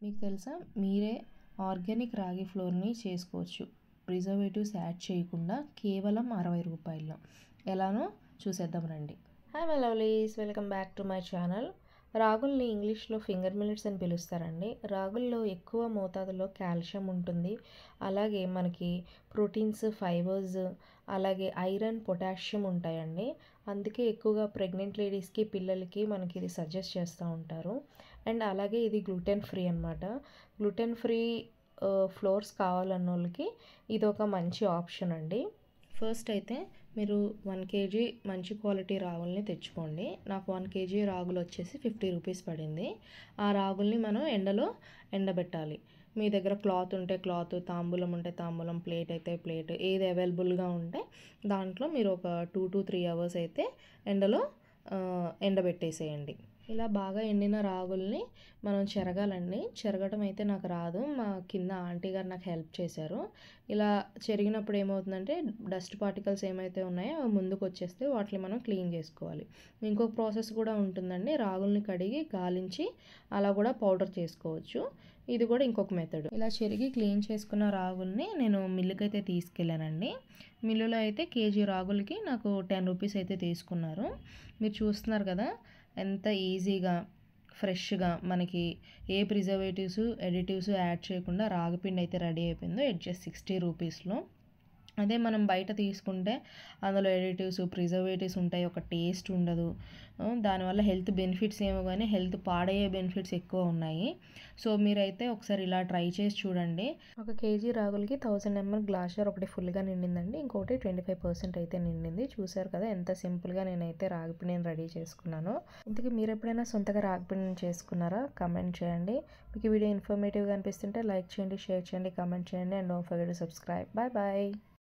మీకు తెలుసా, మీరే ఆర్గానిక్ రాగి ఫ్లోర్ని చేసుకోవచ్చు ప్రిజర్వేటివ్స్ యాడ్ చేయకుండా కేవలం 60 రూపాయల్లో. ఎలానో చూసేద్దాం రండి. Hi my lovelies, welcome back to my channel. రాగుల్ని ఇంగ్లీష్లో ఫింగర్ మిల్లెట్స్ అని పిలుస్తారండి. రాగుల్లో ఎక్కువ మోతాదులో కాల్షియం ఉంటుంది, అలాగే మనకి ప్రోటీన్స్, ఫైబర్స్, అలాగే ఐరన్, పొటాషియం ఉంటాయండి. అందుకే ఎక్కువగా ప్రెగ్నెంట్ లేడీస్కి, పిల్లలకి మనకి ఇది సజెస్ట్ చేస్తూ ఉంటారు. అండ్ అలాగే ఇది గ్లూటెన్ ఫ్రీ అనమాట. గ్లూటెన్ ఫ్రీ ఫ్లోర్స్ కావాలన్న వాళ్ళకి ఇది ఒక మంచి ఆప్షన్ అండి. ఫస్ట్ అయితే మీరు 1 kg మంచి క్వాలిటీ రాగుల్ని తెచ్చుకోండి. నాకు 1 kg రాగులు వచ్చేసి 50 రూపీస్ పడింది. ఆ రాగుల్ని మనం ఎండలో ఎండబెట్టాలి. మీ దగ్గర క్లాత్ ఉంటే క్లాత్, తాంబూలం ఉంటే తాంబూలం, ప్లేట్ అయితే ప్లేట్, ఏది అవైలబుల్గా ఉంటే దాంట్లో మీరు ఒక 2 to 3 hours అయితే ఎండలో ఎండబెట్టేసేయండి. ఇలా బాగా ఎండిన రాగుల్ని మనం చెరగాలండి. చెరగడం అయితే నాకు రాదు, మా కింద ఆంటీ గారు నాకు హెల్ప్ చేశారు. ఇలా చెరిగినప్పుడు ఏమవుతుందంటే డస్ట్ పార్టికల్స్ ఏమైతే ఉన్నాయో అవి ముందుకు వచ్చేస్తే వాటిని మనం క్లీన్ చేసుకోవాలి. ఇంకొక ప్రాసెస్ కూడా ఉంటుందండి, రాగుల్ని కడిగి గాలించి అలా కూడా పౌడర్ చేసుకోవచ్చు. ఇది కూడా ఇంకొక మెథడ్. ఇలా చెరిగి క్లీన్ చేసుకున్న రాగుల్ని నేను మిల్లుకి అయితే తీసుకెళ్ళానండి. మిల్లులో అయితే కేజీ రాగులకి నాకు 10 రూపీస్ అయితే తీసుకున్నారు. మీరు చూస్తున్నారు కదా ఎంత ఈజీగా, ఫ్రెష్గా, మనకి ఏ ప్రిజర్వేటివ్స్, ఎడిటివ్స్ యాడ్ చేయకుండా రాగిపిండి అయితే రెడీ అయిపోయిందో జస్ట్ 60 రూపీస్లో. అదే మనం బయట తీసుకుంటే అందులో ఎడిటివ్స్, ప్రిజర్వేటివ్స్ ఉంటాయి, ఒక టేస్ట్ ఉండదు. దానివల్ల హెల్త్ బెనిఫిట్స్ ఏమో కానీ హెల్త్ పాడయ్యే బెనిఫిట్స్ ఎక్కువ ఉన్నాయి. సో మీరైతే ఒకసారి ఇలా ట్రై చేసి చూడండి. 1 kg రాగులకి 1000 ml గ్లాస్ జార్ ఒకటి ఫుల్గా నిండిందండి, ఇంకోటి 25% అయితే నిండింది. చూసారు కదా ఎంత సింపుల్గా నేనైతే రాగిపిండిని రెడీ చేసుకున్నాను. ఇంతకీ మీరు ఎప్పుడైనా సొంతగా రాగిపిండిని చేసుకున్నారా? కమెంట్ చేయండి. మీకు ఈ వీడియో ఇన్ఫర్మేటివ్గా అనిపిస్తుంటే లైక్ చేయండి, షేర్ చేయండి, కమెంట్ చేయండి, and don't forget to subscribe. Bye bye.